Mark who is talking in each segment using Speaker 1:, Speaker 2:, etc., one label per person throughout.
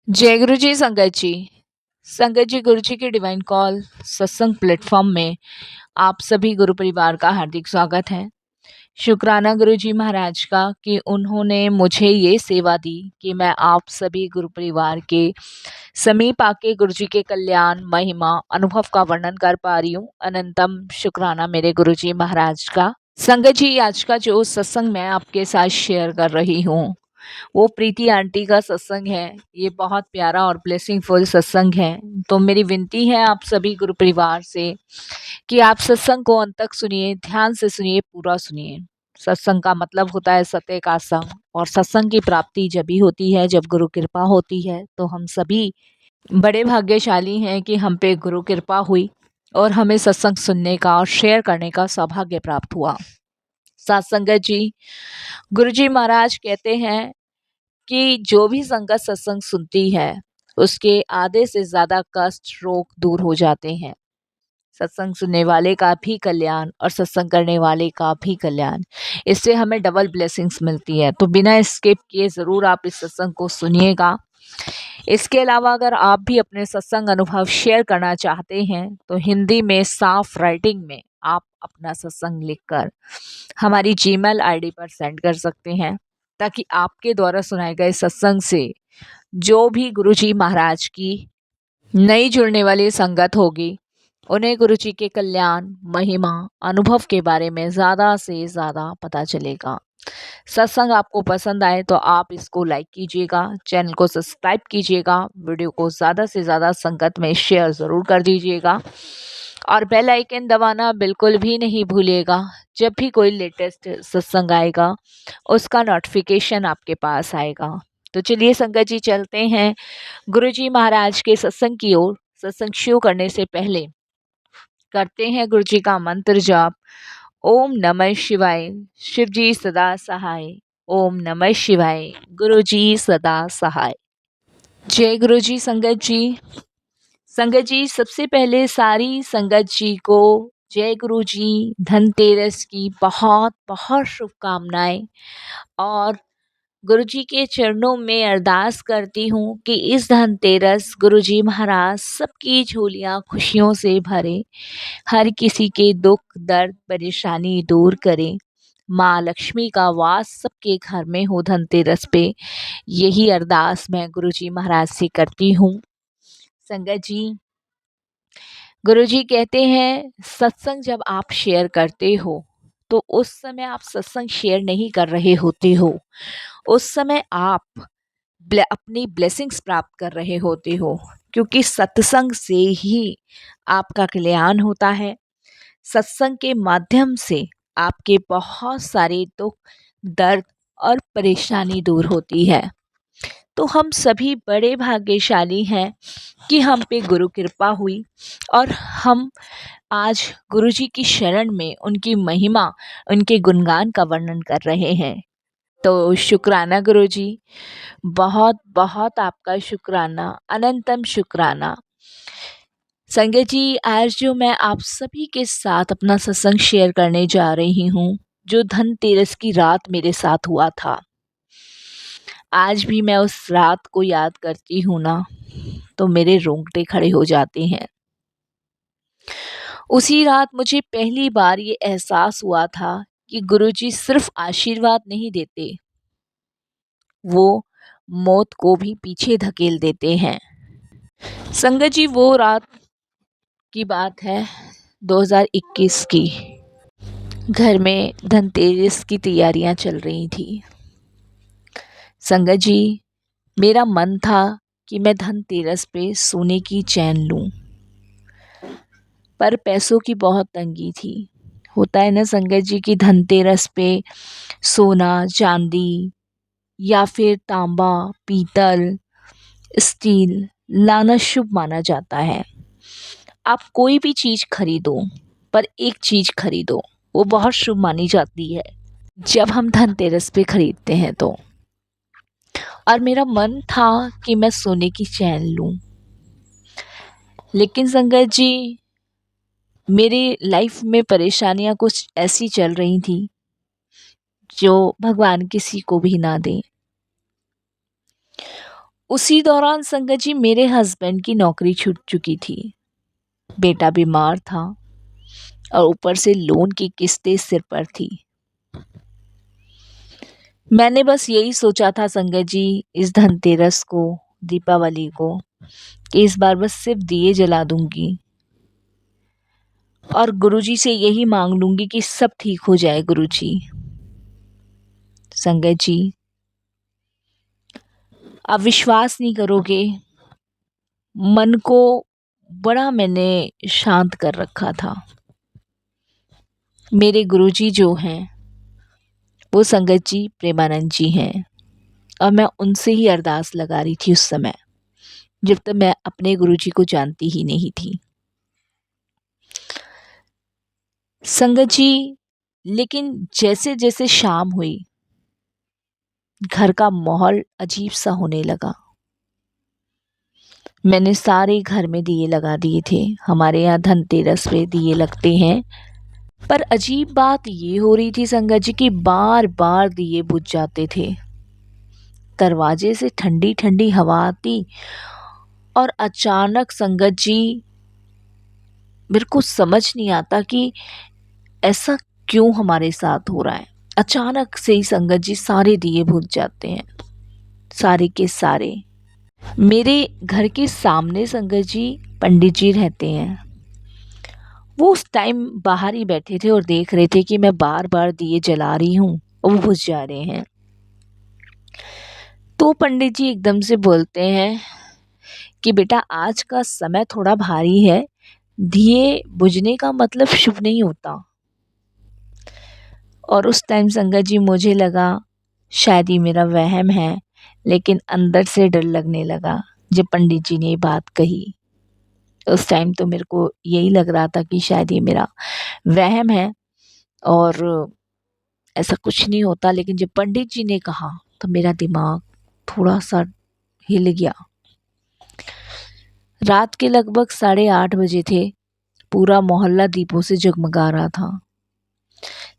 Speaker 1: जय गुरु जी संगत जी। संगत जी, गुरु जी की डिवाइन कॉल सत्संग प्लेटफॉर्म में आप सभी गुरु परिवार का हार्दिक स्वागत है। शुक्राना गुरु जी महाराज का कि उन्होंने मुझे ये सेवा दी कि मैं आप सभी गुरु परिवार के समीप आके गुरु जी के कल्याण महिमा अनुभव का वर्णन कर पा रही हूँ। अनंतम शुक्राना मेरे गुरु जी महाराज का। संगत जी, आज का जो सत्संग मैं आपके साथ शेयर कर रही हूँ वो प्रीति आंटी का सत्संग है। ये बहुत प्यारा और ब्लेसिंगफुल सत्संग है। तो मेरी विनती है आप सभी गुरु परिवार से कि आप सत्संग को अंत तक सुनिए, ध्यान से सुनिए, पूरा सुनिए। सत्संग का मतलब होता है सत्य का संग, और सत्संग की प्राप्ति जब भी होती है जब गुरु कृपा होती है। तो हम सभी बड़े भाग्यशाली हैं कि हम पे गुरु कृपा हुई और हमें सत्संग सुनने का और शेयर करने का सौभाग्य प्राप्त हुआ। सत्संगत जी, गुरु जी महाराज कहते हैं कि जो भी संगत सत्संग सुनती है उसके आधे से ज्यादा कष्ट रोग दूर हो जाते हैं। सत्संग सुनने वाले का भी कल्याण और सत्संग करने वाले का भी कल्याण, इससे हमें डबल ब्लेसिंग्स मिलती है। तो बिना स्किप किए जरूर आप इस सत्संग को सुनिएगा। इसके अलावा अगर आप भी अपने सत्संग अनुभव शेयर करना चाहते हैं तो हिंदी में साफ राइटिंग में आप अपना सत्संग लिखकर हमारी जीमेल आईडी पर सेंड कर सकते हैं, ताकि आपके द्वारा सुनाए गए सत्संग से जो भी गुरुजी महाराज की नई जुड़ने वाली संगत होगी उन्हें गुरुजी के कल्याण महिमा अनुभव के बारे में ज़्यादा से ज़्यादा पता चलेगा। सत्संग आपको पसंद आए तो आप इसको लाइक कीजिएगा, चैनल को सब्सक्राइब कीजिएगा, वीडियो को ज़्यादा से ज़्यादा संगत में शेयर ज़रूर कर दीजिएगा और बेल आइकन दबाना बिल्कुल भी नहीं भूलिएगा। जब भी कोई लेटेस्ट सत्संग आएगा उसका नोटिफिकेशन आपके पास आएगा। तो चलिए संगत जी, चलते हैं गुरुजी महाराज के सत्संग की ओर। सत्संग शुरू करने से पहले करते हैं गुरु जी का मंत्र जाप। ओम नमः शिवाय, शिव जी सदा सहाय। ओम नमः शिवाय, गुरु जी सदा सहाय। जय गुरु जी संगत जी। संगत जी, सबसे पहले सारी संगत जी को जय गुरु जी धनतेरस की बहुत बहुत शुभकामनाएं, और गुरुजी के चरणों में अरदास करती हूँ कि इस धनतेरस गुरुजी महाराज सबकी झोलियाँ खुशियों से भरे, हर किसी के दुख दर्द परेशानी दूर करें, माँ लक्ष्मी का वास सबके घर में हो धनतेरस पे। यही अरदास मैं गुरुजी महाराज से करती हूँ। संगत जी, गुरुजी कहते हैं सत्संग जब आप शेयर करते हो तो उस समय आप सत्संग शेयर नहीं कर रहे होते हो, उस समय आप अपनी ब्लेसिंग्स प्राप्त कर रहे होते हो, क्योंकि सत्संग से ही आपका कल्याण होता है। सत्संग के माध्यम से आपके बहुत सारे दुख दर्द और परेशानी दूर होती है। तो हम सभी बड़े भाग्यशाली हैं कि हम पे गुरु कृपा हुई और हम आज गुरु जी की शरण में उनकी महिमा उनके गुणगान का वर्णन कर रहे हैं। तो शुक्राना गुरु जी, बहुत बहुत आपका शुक्राना, अनंतम शुक्राना। संगत जी, आज जो मैं आप सभी के साथ अपना सत्संग शेयर करने जा रही हूँ, जो धनतेरस की रात मेरे साथ हुआ था, आज भी मैं उस रात को याद करती हूँ ना तो मेरे रोंगटे खड़े हो जाते हैं। उसी रात मुझे पहली बार ये एहसास हुआ था कि गुरुजी सिर्फ आशीर्वाद नहीं देते, वो मौत को भी पीछे धकेल देते हैं। संगत जी, वो रात की बात है 2021 की। घर में धनतेरस की तैयारियां चल रही थी। संगत जी, मेरा मन था कि मैं धनतेरस पे सोने की चैन लूं, पर पैसों की बहुत तंगी थी। होता है ना संगत जी कि धनतेरस पे सोना चांदी या फिर तांबा पीतल स्टील लाना शुभ माना जाता है। आप कोई भी चीज खरीदो, पर एक चीज खरीदो, वो बहुत शुभ मानी जाती है जब हम धनतेरस पे खरीदते हैं तो। और मेरा मन था कि मैं सोने की चैन लूं, लेकिन संगत जी, मेरी लाइफ में परेशानियां कुछ ऐसी चल रही थी जो भगवान किसी को भी ना दे। उसी दौरान संगत जी मेरे हस्बैंड की नौकरी छूट चुकी थी, बेटा बीमार था और ऊपर से लोन की किस्तें सिर पर थी। मैंने बस यही सोचा था संगत जी, इस धनतेरस को, दीपावली को, कि इस बार बस सिर्फ दिए जला दूंगी और गुरुजी से यही मांग लूंगी कि सब ठीक हो जाए गुरुजी। संगत जी, आप विश्वास नहीं करोगे, मन को बड़ा मैंने शांत कर रखा था। मेरे गुरुजी जो हैं वो संगत जी प्रेमानंद जी हैं और मैं उनसे ही अरदास लगा रही थी उस समय, जब तक मैं अपने गुरुजी को जानती ही नहीं थी। संगत जी, लेकिन जैसे जैसे शाम हुई, घर का माहौल अजीब सा होने लगा। मैंने सारे घर में दिए लगा दिए थे। हमारे यहाँ धनतेरस पे दिए लगते हैं, पर अजीब बात ये हो रही थी संगत जी कि बार बार दिए बुझ जाते थे। दरवाजे से ठंडी ठंडी हवा आती और अचानक संगत जी, मेरे को समझ नहीं आता कि ऐसा क्यों हमारे साथ हो रहा है। अचानक से ही संगत जी सारे दिए बुझ जाते हैं, सारे के सारे। मेरे घर के सामने संगत जी पंडित जी रहते हैं। वो उस टाइम बाहर ही बैठे थे और देख रहे थे कि मैं बार बार दिए जला रही हूँ और वो बुझ जा रहे हैं। तो पंडित जी एकदम से बोलते हैं कि बेटा, आज का समय थोड़ा भारी है, दिए बुझने का मतलब शुभ नहीं होता। और उस टाइम संगत जी मुझे लगा शायद ये मेरा वहम है, लेकिन अंदर से डर लगने लगा जब पंडित जी ने ये बात कही। उस टाइम तो मेरे को यही लग रहा था कि शायद ये मेरा वहम है और ऐसा कुछ नहीं होता। लेकिन जब पंडित जी ने कहा तो मेरा दिमाग थोड़ा सा हिल गया। रात के लगभग 8:30 बजे थे। पूरा मोहल्ला दीपों से जगमगा रहा था,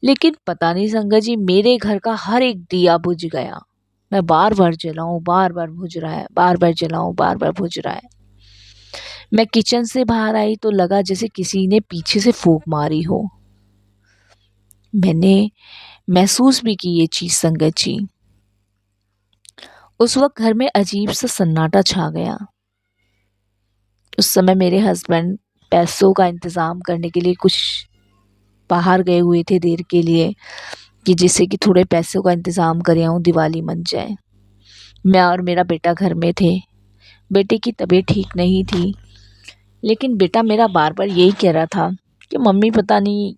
Speaker 1: लेकिन पता नहीं संगत जी, मेरे घर का हर एक दिया बुझ गया। मैं बार बार जलाऊं, बार बार बुझ रहा है, बार बार जलाऊं, बार बार बुझ रहा है। मैं किचन से बाहर आई तो लगा जैसे किसी ने पीछे से फूंक मारी हो। मैंने महसूस भी की ये चीज संगत जी। उस वक्त घर में अजीब सा सन्नाटा छा गया। उस समय मेरे हस्बैंड पैसों का इंतज़ाम करने के लिए कुछ बाहर गए हुए थे देर के लिए, कि जिससे कि थोड़े पैसों का इंतज़ाम कर आऊँ, दिवाली मन जाए। मैं और मेरा बेटा घर में थे। बेटे की तबीयत ठीक नहीं थी, लेकिन बेटा मेरा बार बार यही कह रहा था कि मम्मी, पता नहीं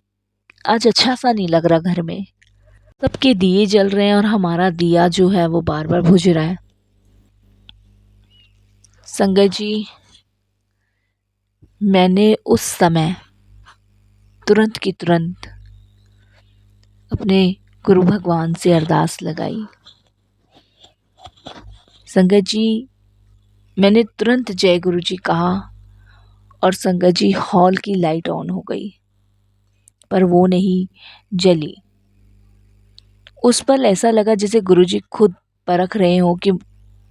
Speaker 1: आज अच्छा सा नहीं लग रहा घर में। सबके दिए जल रहे हैं और हमारा दिया जो है वो बार बार बुझ रहा है। संगत जी, मैंने उस समय तुरंत की तुरंत अपने गुरु भगवान से अरदास लगाई। संगत जी, मैंने तुरंत जय गुरु जी कहा और संगत जी हॉल की लाइट ऑन हो गई, पर वो नहीं जली। उस पल ऐसा लगा जैसे गुरु जी खुद परख रहे हो कि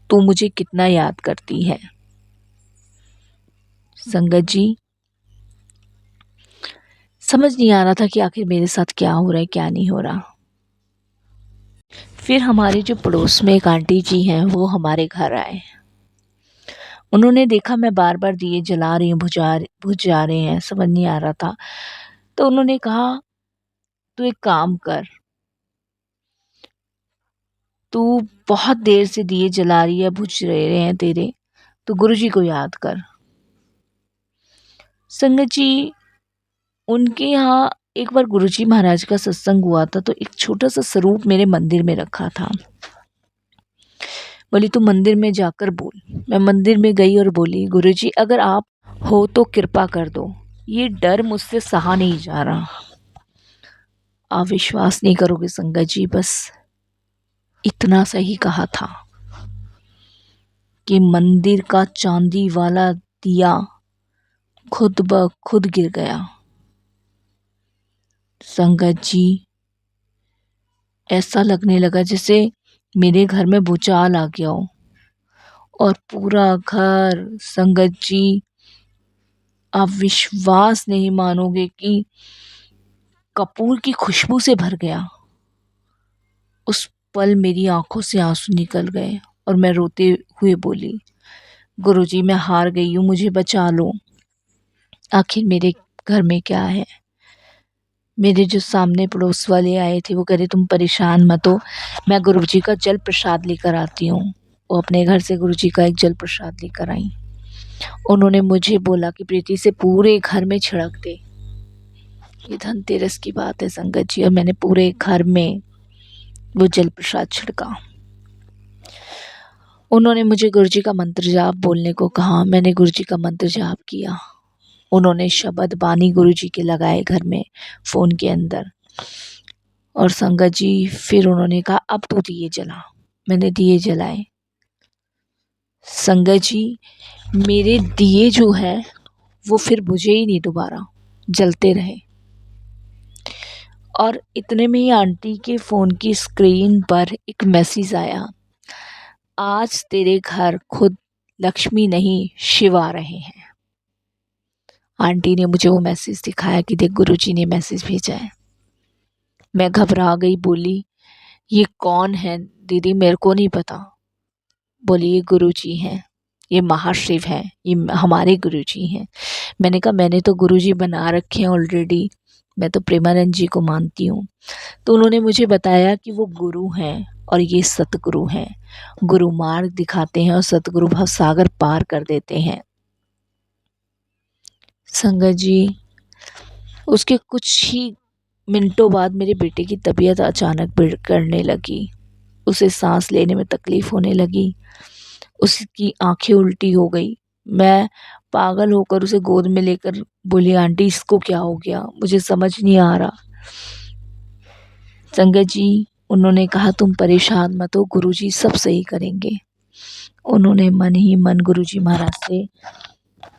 Speaker 1: तू मुझे कितना याद करती है। संगत जी, समझ नहीं आ रहा था कि आखिर मेरे साथ क्या हो रहा है, क्या नहीं हो रहा। फिर हमारे जो पड़ोस में एक आंटी जी हैं, वो हमारे घर आए। उन्होंने देखा मैं बार बार दिए जला रही हूँ, बुझ जा रहे हैं, समझ नहीं आ रहा था। तो उन्होंने कहा, तू एक काम कर, तू बहुत देर से दिए जला रही है, बुझ रहे हैं तेरे, तो गुरुजी को याद कर। संगत जी, उनके यहाँ एक बार गुरुजी महाराज का सत्संग हुआ था, तो एक छोटा सा स्वरूप मेरे मंदिर में रखा था। बोली तू मंदिर में जाकर बोल। मैं मंदिर में गई और बोली, गुरुजी अगर आप हो तो कृपा कर दो, ये डर मुझसे सहा नहीं जा रहा। आप विश्वास नहीं करोगे संगत जी, बस इतना सही कहा था कि मंदिर का चांदी वाला दिया खुद ब खुद गिर गया। संगत जी, ऐसा लगने लगा जैसे मेरे घर में भूचाल आ गया हो। और पूरा घर, संगत जी, आप विश्वास नहीं मानोगे कि कपूर की खुशबू से भर गया। उस पल मेरी आंखों से आंसू निकल गए और मैं रोते हुए बोली, गुरुजी मैं हार गई हूँ, मुझे बचा लो। आखिर मेरे घर में क्या है। मेरे जो सामने पड़ोस वाले आए थे वो कह रहे तुम परेशान मत हो, मैं गुरुजी का जल प्रसाद लेकर आती हूँ। वो अपने घर से गुरुजी का एक जल प्रसाद लेकर आई। उन्होंने मुझे बोला कि प्रीति से पूरे घर में छिड़क दे। ये धनतेरस की बात है संगत जी, और मैंने पूरे घर में वो जल प्रसाद छिड़का। उन्होंने मुझे गुरुजी का मंत्र जाप बोलने को कहा। मैंने गुरुजी का मंत्र जाप किया। उन्होंने शब्द बानी गुरुजी के लगाए घर में फ़ोन के अंदर। और संगत जी फिर उन्होंने कहा अब तू दिए जला। मैंने दिए जलाए। संगत जी मेरे दिए जो है वो फिर बुझे ही नहीं, दोबारा जलते रहे। और इतने में ही आंटी के फ़ोन की स्क्रीन पर एक मैसेज आया, आज तेरे घर खुद लक्ष्मी नहीं शिव आ रहे हैं। आंटी ने मुझे वो मैसेज दिखाया कि देख गुरुजी ने मैसेज भेजा है। मैं घबरा गई, बोली ये कौन है दीदी, मेरे को नहीं पता। बोली ये गुरुजी हैं, ये महाशिव हैं, ये हमारे गुरुजी हैं। मैंने कहा मैंने तो गुरुजी बना रखे हैं ऑलरेडी, मैं तो प्रेमानंद जी को मानती हूँ। तो उन्होंने मुझे बताया कि वो गुरु हैं और ये सतगुरु हैं। गुरु मार्ग दिखाते हैं और सतगुरु भव सागर पार कर देते हैं। संगत जी उसके कुछ ही मिनटों बाद मेरे बेटे की तबीयत अचानक बिगड़ने लगी। उसे सांस लेने में तकलीफ़ होने लगी। उसकी आंखें उल्टी हो गई। मैं पागल होकर उसे गोद में लेकर बोली आंटी इसको क्या हो गया, मुझे समझ नहीं आ रहा। संगत जी उन्होंने कहा तुम परेशान मत हो, गुरुजी सब सही करेंगे। उन्होंने मन ही मन गुरुजी महाराज से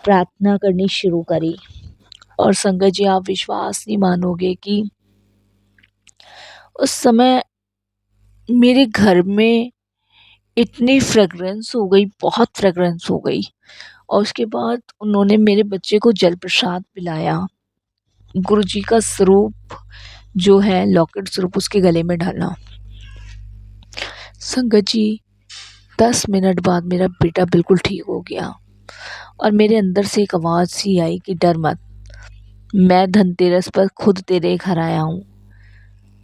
Speaker 1: प्रार्थना करनी शुरू करी। और संगत जी आप विश्वास नहीं मानोगे कि उस समय मेरे घर में इतनी फ्रेगरेंस हो गई, बहुत फ्रेगरेंस हो गई। और उसके बाद उन्होंने मेरे बच्चे को जल प्रसाद पिलाया। गुरुजी का स्वरूप जो है लॉकेट स्वरूप उसके गले में डाला। संगत जी 10 मिनट बाद मेरा बेटा बिल्कुल ठीक हो गया। और मेरे अंदर से एक आवाज़ सी आई कि डर मत, मैं धनतेरस पर खुद तेरे घर आया हूँ।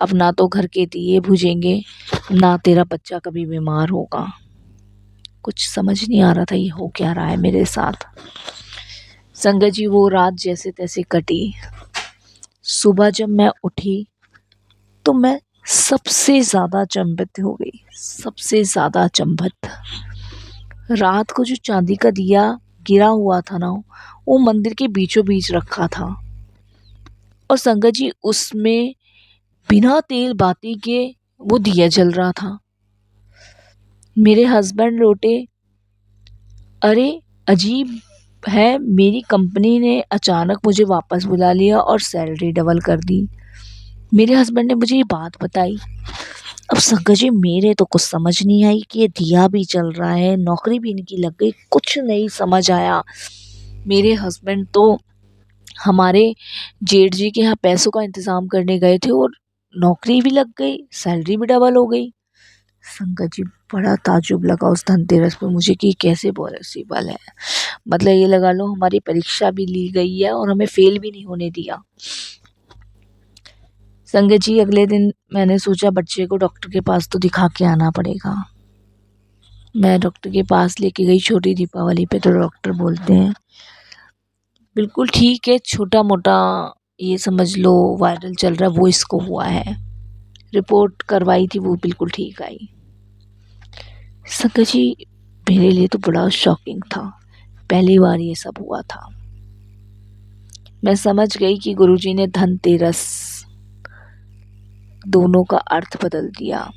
Speaker 1: अब ना तो घर के दिए बुझेंगे, ना तेरा बच्चा कभी बीमार होगा। कुछ समझ नहीं आ रहा था ये हो क्या रहा है मेरे साथ। संगत जी वो रात जैसे तैसे कटी। सुबह जब मैं उठी तो मैं सबसे ज़्यादा अचंभित हो गई, सबसे ज़्यादा अचंभित। रात को जो चांदी का दिया गिरा हुआ था ना, वो मंदिर के बीचों बीच रखा था। और संगत जी उसमें बिना तेल बाती के वो दिया जल रहा था। मेरे हस्बैंड लौटे, अरे अजीब है, मेरी कंपनी ने अचानक मुझे वापस बुला लिया और सैलरी डबल कर दी। मेरे हस्बैंड ने मुझे ये बात बताई। अब संगत जी मेरे तो कुछ समझ नहीं आई कि ये दिया भी चल रहा है, नौकरी भी इनकी लग गई, कुछ नहीं समझ आया। मेरे हस्बैंड तो हमारे जेठ जी के यहाँ पैसों का इंतज़ाम करने गए थे और नौकरी भी लग गई, सैलरी भी डबल हो गई। संगत जी बड़ा ताज्जुब लगा उस धनतेरस पे मुझे कि कैसे पॉसिबल है। मतलब ये लगा लो हमारी परीक्षा भी ली गई है और हमें फेल भी नहीं होने दिया। संगत जी अगले दिन मैंने सोचा बच्चे को डॉक्टर के पास तो दिखा के आना पड़ेगा। मैं डॉक्टर के पास लेके गई छोटी दीपावली पे, तो डॉक्टर बोलते हैं बिल्कुल ठीक है, छोटा मोटा ये समझ लो वायरल चल रहा है वो इसको हुआ है। रिपोर्ट करवाई थी वो बिल्कुल ठीक आई। संगत जी मेरे लिए तो बड़ा शॉकिंग था, पहली बार ये सब हुआ था। मैं समझ गई कि गुरुजी ने धनतेरस दोनों का अर्थ बदल दिया।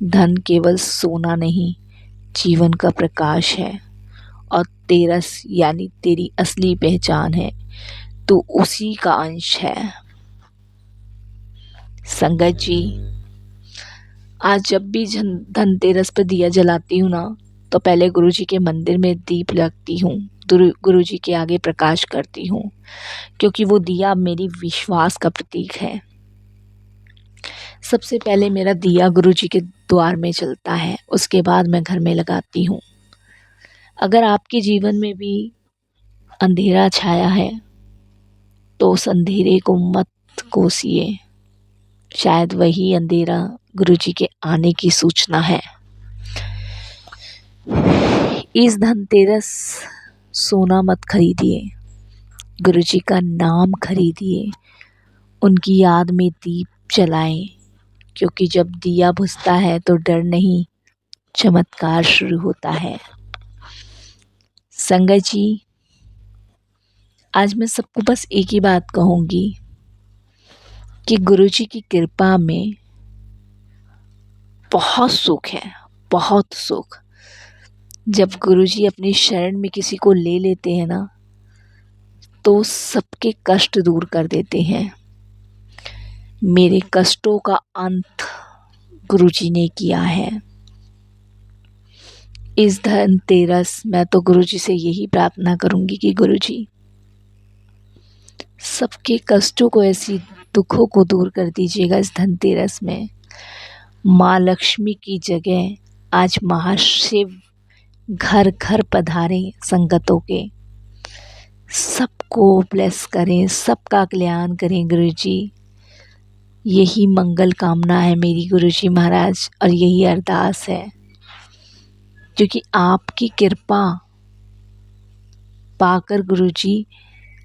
Speaker 1: धन केवल सोना नहीं, जीवन का प्रकाश है। और तेरस यानी तेरी असली पहचान है, तू उसी का अंश है। संगत जी आज जब भी धनतेरस पर दिया जलाती हूँ ना, तो पहले गुरुजी के मंदिर में दीप रखती हूँ, गुरुजी के आगे प्रकाश करती हूँ, क्योंकि वो दिया मेरी विश्वास का प्रतीक है। सबसे पहले मेरा दिया गुरुजी के द्वार में जलता है, उसके बाद मैं घर में लगाती हूँ। अगर आपके जीवन में भी अंधेरा छाया है तो उस अंधेरे को मत कोसिए, शायद वही अंधेरा गुरुजी के आने की सूचना है। इस धनतेरस सोना मत खरीदिए, गुरुजी का नाम खरीदिए, उनकी याद में दीप जलाएं, क्योंकि जब दिया बुझता है तो डर नहीं, चमत्कार शुरू होता है। संगत जी, आज मैं सबको बस एक ही बात कहूँगी कि गुरुजी की कृपा में बहुत सुख है, बहुत सुख। जब गुरुजी अपनी शरण में किसी को ले लेते हैं ना, तो सबके कष्ट दूर कर देते हैं। मेरे कष्टों का अंत गुरुजी ने किया है। इस धनतेरस मैं तो गुरुजी से यही प्रार्थना करूंगी कि गुरुजी सबके कष्टों को, ऐसी दुखों को दूर कर दीजिएगा। इस धनतेरस में माँ लक्ष्मी की जगह आज महाशिव घर घर पधारें, संगतों के सबको ब्लेस करें, सबका कल्याण करें गुरुजी। यही मंगल कामना है मेरी गुरुजी महाराज, और यही अरदास है, क्योंकि आपकी कृपा पाकर गुरुजी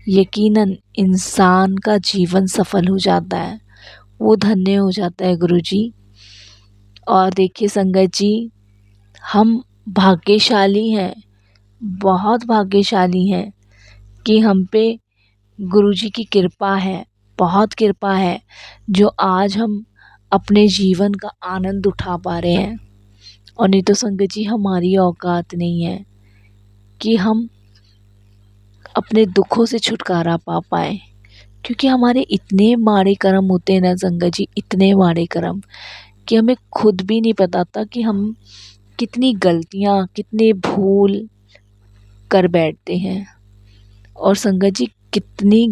Speaker 1: यकीनन इंसान का जीवन सफल हो जाता है, वो धन्य हो जाता है गुरुजी। और देखिए संगत जी, हम भाग्यशाली हैं, बहुत भाग्यशाली हैं कि हम पे गुरुजी की कृपा है, बहुत कृपा है, जो आज हम अपने जीवन का आनंद उठा पा रहे हैं। और नहीं तो संगत जी, हमारी औकात नहीं है कि हम अपने दुखों से छुटकारा पा पाए, क्योंकि हमारे इतने माड़े कर्म होते हैं ना संगत जी, इतने माड़े कर्म कि हमें खुद भी नहीं पता था कि हम कितनी गलतियाँ, कितने भूल कर बैठते हैं। और संगत जी, कितनी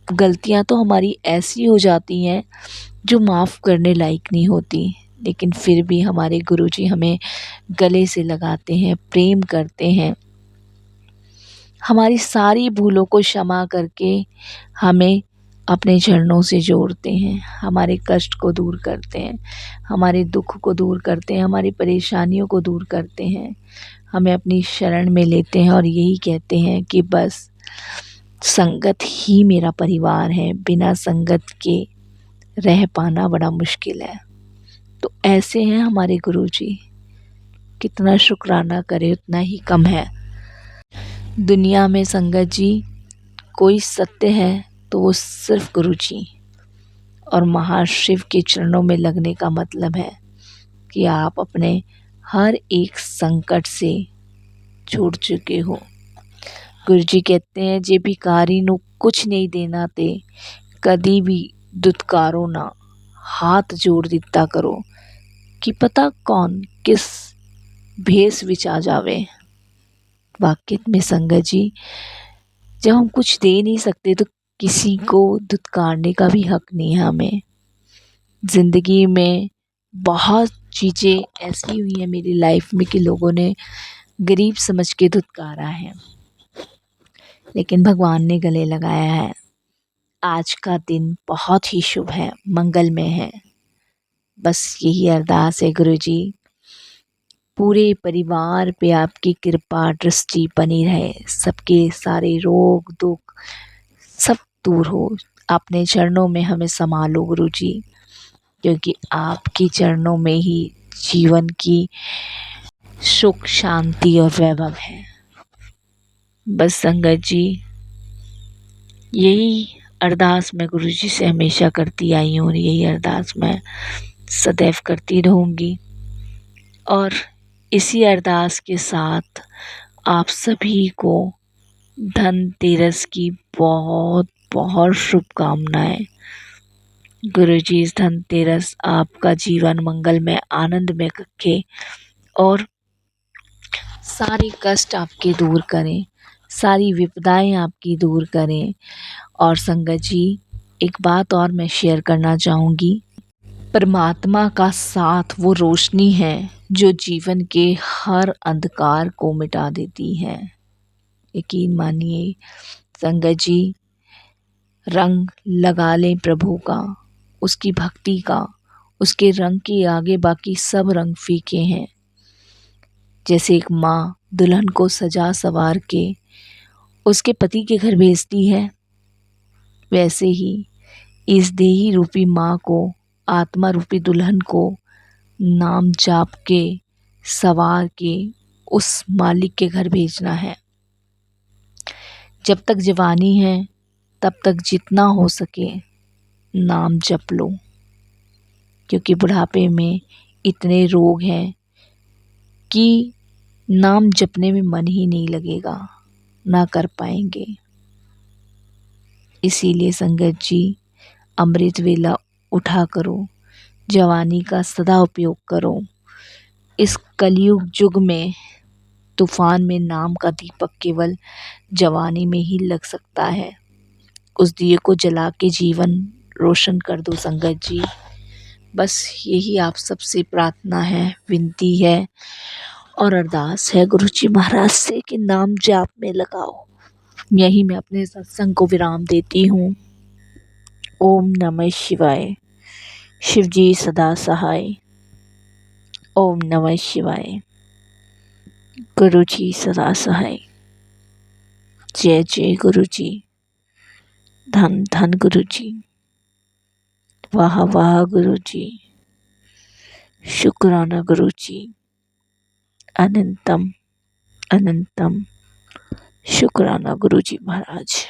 Speaker 1: गलतियाँ तो हमारी ऐसी हो जाती हैं जो माफ़ करने लायक नहीं होती, लेकिन फिर भी हमारे गुरुजी हमें गले से लगाते हैं, प्रेम करते हैं, हमारी सारी भूलों को क्षमा करके हमें अपने चरणों से जोड़ते हैं, हमारे कष्ट को दूर करते हैं, हमारे दुख को दूर करते हैं, हमारी परेशानियों को दूर करते हैं, हमें अपनी शरण में लेते हैं और यही कहते हैं कि बस संगत ही मेरा परिवार है, बिना संगत के रह पाना बड़ा मुश्किल है। तो ऐसे हैं हमारे गुरुजी, कितना शुक्राना करें उतना ही कम है। दुनिया में संगत जी कोई सत्य है तो वो सिर्फ गुरुजी और महाशिव के चरणों में लगने का मतलब है कि आप अपने हर एक संकट से छूट चुके हो। गुरुजी कहते हैं, जे भिखारी नु कुछ नहीं देना ते कदी भी दुत्कारो ना, हाथ जोड़ दिता करो कि पता कौन किस भेस विच आ जावे। वाक्य में संगत जी, जब हम कुछ दे नहीं सकते तो किसी को धुतकारने का भी हक नहीं है हमें। ज़िंदगी में बहुत चीज़ें ऐसी हुई हैं मेरी लाइफ में कि लोगों ने गरीब समझ के धुतकारा है, लेकिन भगवान ने गले लगाया है। आज का दिन बहुत ही शुभ है, मंगलमय है। बस यही अरदास है गुरुजी, पूरे परिवार पे आपकी कृपा दृष्टि बनी रहे, सबके सारे रोग दुख सब दूर हो। अपने चरणों में हमें संभालो गुरुजी, क्योंकि आपके चरणों में ही जीवन की सुख शांति और वैभव है। बस संगत जी, यही अरदास मैं गुरुजी से हमेशा करती आई हूँ और यही अरदास मैं सदैव करती रहूँगी। और इसी अरदास के साथ आप सभी को धनतेरस की बहुत बहुत शुभकामनाएं। गुरुजी इस धनतेरस आपका जीवन मंगलमय आनंदमय रखे और सारे कष्ट आपके दूर करें, सारी विपदाएं आपकी दूर करें। और संगत जी, एक बात और मैं शेयर करना चाहूँगी। परमात्मा का साथ वो रोशनी है जो जीवन के हर अंधकार को मिटा देती है। यकीन मानिए संगत जी, रंग लगा लें प्रभु का, उसकी भक्ति का, उसके रंग के आगे बाकी सब रंग फीके हैं। जैसे एक माँ दुल्हन को सजा सवार के उसके पति के घर भेजती है, वैसे ही इस देही रूपी माँ को, आत्मा रूपी दुल्हन को नाम जाप के सवार के उस मालिक के घर भेजना है। जब तक जवानी है तब तक जितना हो सके नाम जप लो, क्योंकि बुढ़ापे में इतने रोग हैं कि नाम जपने में मन ही नहीं लगेगा, ना कर पाएंगे। इसीलिए संगत जी, अमृत वेला उठा करो, जवानी का सदा उपयोग करो। इस कलयुग युग में तूफान में नाम का दीपक केवल जवानी में ही लग सकता है। उस दिए को जला के जीवन रोशन कर दो संगत जी। बस यही आप सबसे प्रार्थना है, विनती है और अरदास है गुरु जी महाराज से कि नाम जाप में लगाओ। यही मैं अपने सत्संग को विराम देती हूँ। ओम नमः शिवाय। शिव जी सदा सहाय। ओम नमः शिवाय। गुरु जी सदा सहाय। जय जय गुरु जी। धन धन गुरु जी। वाह वाह गुरु जी। शुक्राना गुरु जी। अनंतम अनंतम शुक्राना गुरु जी महाराज।